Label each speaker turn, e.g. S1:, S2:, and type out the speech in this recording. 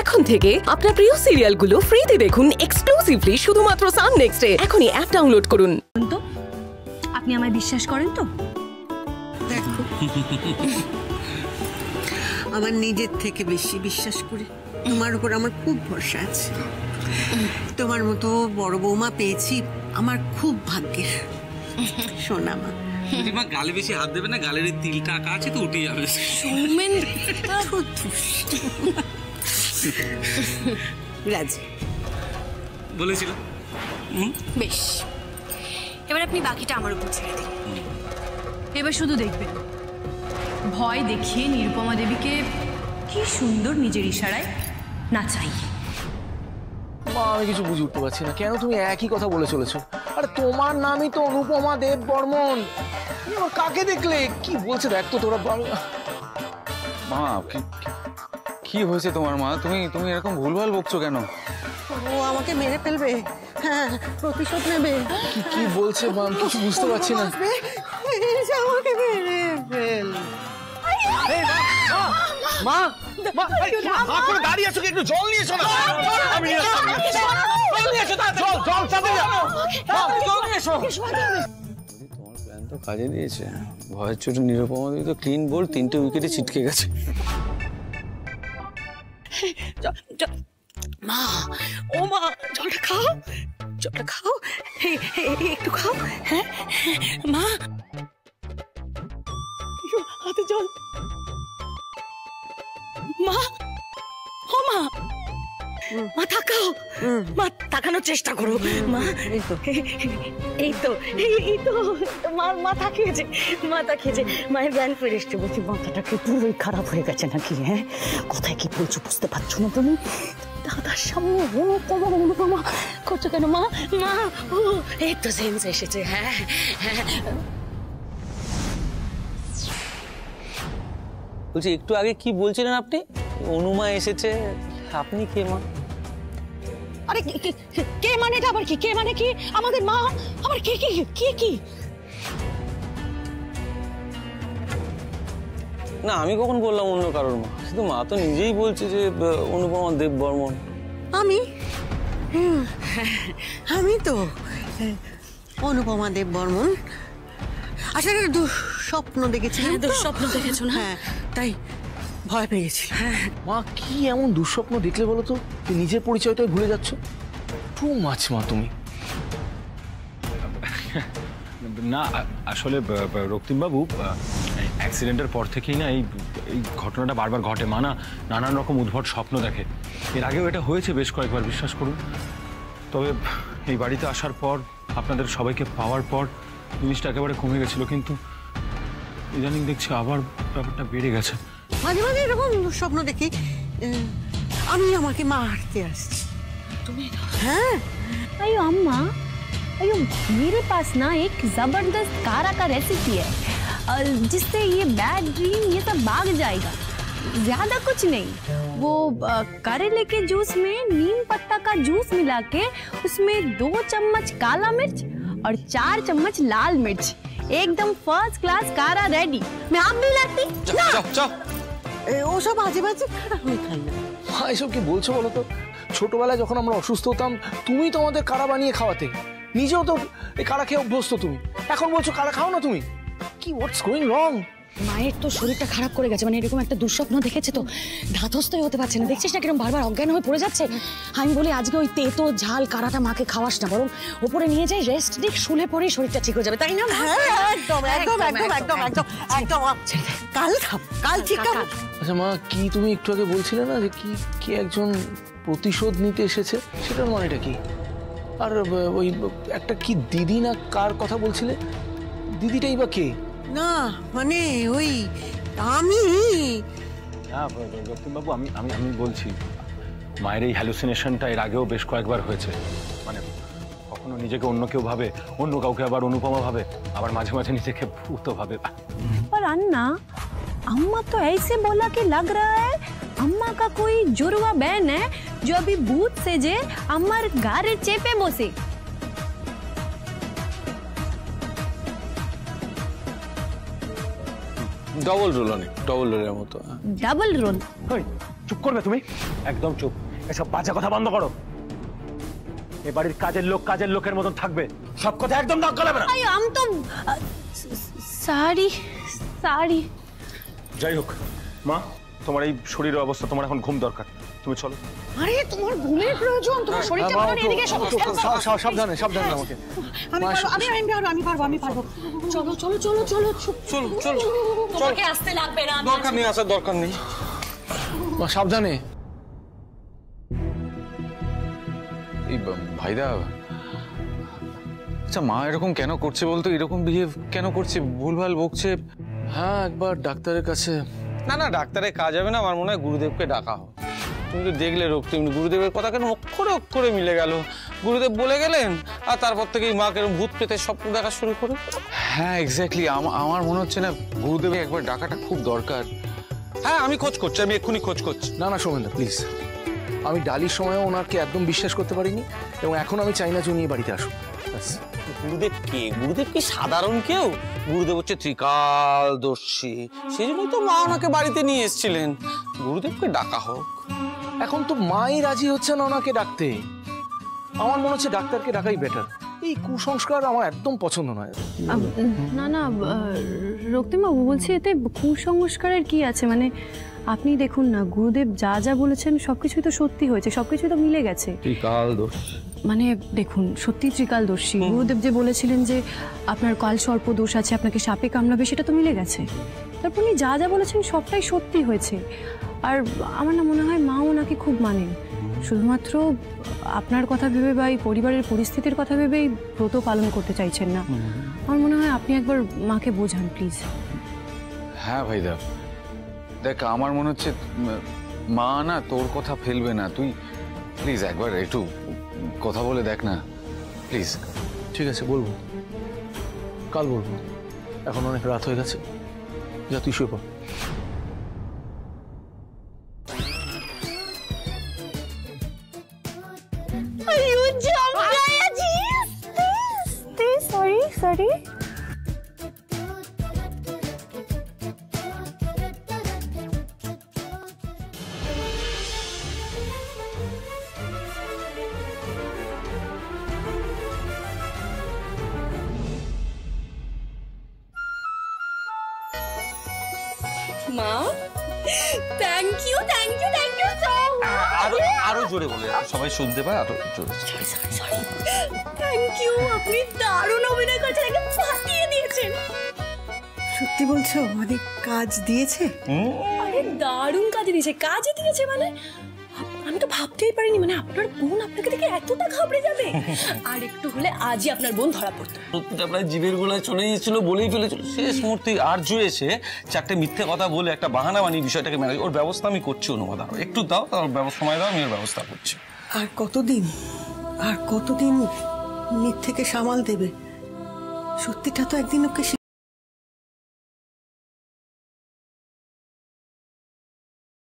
S1: এখন থেকে আপনার প্রিয় সিরিয়ালগুলো ফ্রিতে দেখুন এক্সক্লুসিভলি শুধুমাত্র সান নেক্সটে। এখনই অ্যাপ ডাউনলোড করুন।
S2: তো আপনি আমায় বিশ্বাস করেন তো?
S3: দেখো, আমার নিজের থেকে বেশি বিশ্বাস করি। তোমার উপর আমার খুব ভরসা আছে। তোমার মতো বড় বৌমা পেয়েছি, আমার খুব ভাগ্যের। সোনা মা,
S4: মা গালে বেশি হাত দেবে না, গালের তিলটা আঁকা আছে তো উঠে যাবে।
S2: সৌমেন
S3: রাজি
S4: বলেছিল।
S2: বেশ, এবার আপনি বাকিটা আমার উপর ছেড়ে দিন। এবার শুধু দেখবেন ভয় দেখিয়ে নিরুপমা দেবীকে কি সুন্দর নিজের ইশারায় নাচাই।
S5: মা, আমি কিছু বুঝে উঠতে পারছি না, কেন তুমি একই কথা বলে চলেছো? আরে তোমার নামই তো অনুপমা দেব বর্মন। কাকে দেখলে কি বলছে দেখ তো তোরা।
S6: মা, কি হয়েছে তোমার মা? তুমি এরকম ভুলভাল বকছো কেন?
S3: ও আমাকে মেরে ফেলবে, হ্যাঁ প্রতিশোধ নেবে।
S5: কি বলছে মা? আমি কিছু বুঝতে পারছি না।
S3: আমাকে মেরে ফেল।
S5: মা, হাত করে দাঁড়িয়ে আছো, একটু জল নিয়ে এসো না। আমি জল নিয়ে এসো, জল চাপে যাও। জল নিয়ে এসো।
S6: তোমার প্ল্যান তো কাজে দিয়েছে। ভয়ের চোটে নিরুপমা দেবী তো ক্লিন বোল্ড, 3টে উইকেটে ছিটকে গেছে।
S3: মা, ও মা, জলটা খাও, জলটা খাও, একটু খাও। হ্যাঁ মা, হাতে জল। মা, ও মা, মা তাকাও, মা তাকানোর চেষ্টা করো। মা এই তো মা তাকিয়েছে, মায়ের জ্ঞান ফিরে এসছে। বলছি মাথাটা কি পুরোই খারাপ হয়ে গেছে নাকি? হ্যাঁ, কোথায় কি বলছো বুঝতে পারছো না তুমি? দাদার সামনে অনুপমা করছো কেন? মা, ও এই তো সেন্স এসেছে। হ্যাঁ হ্যাঁ,
S6: বলছি একটু আগে কি বলছিলেন আপনি? অনুমা এসেছে, আপনি কে মা?
S3: আরে কে মানে এটা আবার কি? কে মানে কি? আমাদের মা আবার কে কি কি কি?
S6: না, আমি কখন বললাম অন্য কারোর মা? শুধু মা তো নিজেই বলছে যে অনুপমা দেব বর্মন।
S3: আমি তো অনুপমা দেব বর্মন। আসলে দুঃস্বপ্ন দেখেছি। দুঃস্বপ্ন দেখেছো না? হ্যাঁ, তাই ভয় পেয়েছি।
S5: মা, কি এমন দুঃস্বপ্ন দেখলে বলো তো? তুই নিজের পরিচয়টাই ভুলে যাচ্ছ। টু মাছ মা তুমি।
S7: না আসলে রক্তিমবাবু, অ্যাক্সিডেন্টের পর থেকেই না এই ঘটনাটা বারবার ঘটে। মানা নানান রকম উদ্ভট স্বপ্ন দেখে। এর আগেও এটা হয়েছে বেশ কয়েকবার, বিশ্বাস করুন। তবে এই বাড়িতে আসার পর, আপনাদের সবাইকে পাওয়ার পর জিনিসটা একেবারে কমে গেছিল, কিন্তু ইদানিং দেখছি আবার ব্যাপারটা বেড়ে গেছে।
S3: মাঝে মাঝে এরকম স্বপ্ন দেখি আমি আমাকে মারতে আসছি। তুমি? हाँ
S2: अयो अम्मा, अयो मेरे पास ना एक जबरदस्त कारा का रेसिपी है जिससे ये बैड ड्रीम ये सब भाग जाएगा। ज्यादा कुछ नहीं, वो करेले के जूस में नीम पत्ता का जूस मिला के उसमें 2 चम्मच काला मिर्च और 4 चम्मच लाल मिर्च, एकदम फर्स्ट क्लास कारा रेडी। मैं आप भी लाती ना।
S3: ও সব বাজে বাজে খারাপ হয়ে খাই না।
S5: এসব কি বলছো বলো তো? ছোটবেলায় যখন আমরা অসুস্থ হতাম, তুমি তো আমাদের কারা বানিয়ে খাওয়াতে। নিজেও তো এই কারা খেয়ে অভ্যস্ত তুমি, এখন বলছো কারা খাও না তুমি? কি হোয়াটস গোয়িং রং?
S3: মায়ের তো শরীরটা খারাপ করে গেছে, মানে এরকম একটা দুঃস্বপ্ন দেখেছে তো ধাতস্থই হতে পারছে না। দেখছিস না কিরকম বারবার অজ্ঞান হয়ে পড়ে যাচ্ছে। আমি বলি আজকে ওই তেতো ঝাল কারাটা মাকে খাওয়াস না, বরং ওপরে নিয়ে যাই, রেস্ট দিক, শুলে পরেই শরীরটা ঠিক হয়ে যাবে, তাই না? একদম একদম একদম একদম একদম একদম। কাল খাব, কাল ঠিক খাব।
S5: আচ্ছা মা, কি তুমি একটু আগে বলছিলে না যে কি একজন প্রতিশোধ নিতে এসেছে? সেটার মানেটা কি? আর ওই একটা কি দিদি না কার কথা বলছিলে? দিদিটাই বা কে?
S3: না মানে ওই আমি
S7: না রক্তিমবাবু, আমি আমি আমি বলছি, মায়ের এই হ্যালুসিনেশনটা এর আগেও বেশ কয়েকবার হয়েছে। মানে কখনো নিজেকে অন্য কেউ ভাবে, অন্য কাউকে আবার অনুপমা ভাবে, আবার माझे माझे নিজেকে ভূত ভাবে।
S2: पर अन्ना, अम्मा तो ऐसे बोला कि लग रहा है अम्मा का कोई जुड़वा बहन है जो अभी भूत से जे अम्मार गारे चेपे बसे।
S6: डबल रोल, अनेक डबल रोलेर मतो।
S2: Double role?
S7: চুপ করবে তুমি, একদম চুপ। এসব বাজে কথা বন্ধ করো। এ বাড়ির কাজের লোকের মতন থাকবে, সব কথা একদম নাক গলাবে না।
S2: আমি তো সরি।
S7: যাই হোক মা, তোমার এই শরীরের অবস্থা, তোমার এখন ঘুম দরকার, তুমি চলো।
S3: আরে তোমার ঘুমের প্রয়োজন, তোমার শরীরটা ভালো নেই, এদিকে এসো।
S5: সাবধানে আমাকে।
S3: আমি পারবো। চলো। তোমাকে আসতে লাগবে না।
S6: দরকার নেই, আসার দরকার নেই।
S5: মা সাবধানে।
S6: এই ভাইদা, আচ্ছা মা এরকম কেন করছে বলতো? এরকম বিহেভ কেন করছে? ভুলভাল বকছে?
S5: হ্যাঁ, একবার ডাক্তারের কাছে।
S6: না ডাক্তারের কাজ হবে না, আমার মনে হয় গুরুদেবকে ডাকা হোক। তুমি তো দেখলে রক্তিম, গুরুদেবের কথা কেন অক্ষরে মিলে গেল। গুরুদেব বলে গেলেন আর তারপর থেকেই মা কেরম ভূত পেতে স্বপ্ন দেখা শুরু করে। হ্যাঁ এক্স্যাক্টলি, আমার মনে হচ্ছে না গুরুদেব একবার ডাকাটা খুব দরকার। হ্যাঁ আমি খোঁজ করছি, আমি এক্ষুনি খোঁজ করছি।
S5: না সৌমেনদা প্লিজ, আমি ডালির সময় ওনাকে একদম বিশ্বাস করতে পারিনি এবং এখন আমি চাই না যে উনি বাড়িতে আসুন।
S6: গুরুদেব কে? গুরুদেব কি সাধারণ কেউ? গুরুদেব হচ্ছে ত্রিকালদর্শী, সেই জন্যই তো মা ওনাকে বাড়িতে নিয়ে এসেছিলেন। গুরুদেবকে ডাকা হোক।
S5: এখন তো মাই রাজি হচ্ছে না ওনাকে ডাকতে। আমার মনে হচ্ছে ডাক্তারকে ডাকাই বেটার। এই কুসংস্কার আমার একদম পছন্দ নয়।
S2: না রক্তিমবাবু, বলছি এতে কুসংস্কারের কি আছে? মানে আপনি দেখুন না, গুরুদেব যা বলেছেন সবকিছুই তো সত্যি হয়েছে, সবকিছুই তো মিলে গেছে। মানে দেখুন, সত্যি ত্রিকালদর্শী। গুরুদেব যে বলেছিলেন যে আপনার কাল সর্প দোষ আছে, আপনাকে সাপে কামড়াবে, সেটা তো মিলে গেছে। তারপর উনি যা বলেছেন সবটাই সত্যি হয়েছে। আর আমার না মনে হয় মা ওনাকে খুব মানেন। শুধুমাত্র আপনার কথা ভেবে বা এই পরিবারের পরিস্থিতির কথা ভেবেই ব্রত পালন করতে চাইছেন না। আমার মনে হয় আপনি একবার মাকে বোঝান প্লিজ।
S6: হ্যাঁ ভাইদা, দেখ আমার মনে হচ্ছে মা না তোর কথা ফেলবে না। তুই প্লিজ একবার একটু কথা বলে দেখ না প্লিজ।
S5: ঠিক আছে, বলবো, কাল বলবো। এখন অনেক রাত হয়ে গেছে, যা তুই শুয়ে পড়।
S2: সরি।
S3: মা, থ্যাংক ইউ সো মাচ।
S6: আরো জোরে বলে, সবাই শুনতে পায়, আরো জোরে।
S3: সরি। থ্যাংক ইউ, আপনি দারুণ অভিনয় করছেন, একদম ফাটিয়ে দিয়েছেন।
S8: সত্যি বলছো? অনেক কাজ দিয়েছে?
S3: আরে দারুণ কাজে দিয়েছে মানে আমি তো ভাবতেই পারিনি, মানে আপনার বোন আপনাকে দেখে এতটা ঘাবড়ে যাবে। আর একটু হলে আজই আপনার বোন ধরা পড়তো।
S6: সত্যিটা প্রায় জিভের গোলায় চলে গিয়েছিল, বলেই ফেলেছিল। শেষ মুহূর্তে আরজু এসে চারটে মিথ্যে কথা বলে একটা বাহানা বানিয়ে বিষয়টাকে ম্যানেজ। ওর ব্যবস্থা আমি করছি অনুবাদ, একটু দাও, তার সময় দাও, আমি ওর ব্যবস্থা করছি।
S8: আর কতদিন মিথ্যেকে সামাল দেবে? সত্যিটা তো একদিন ওকে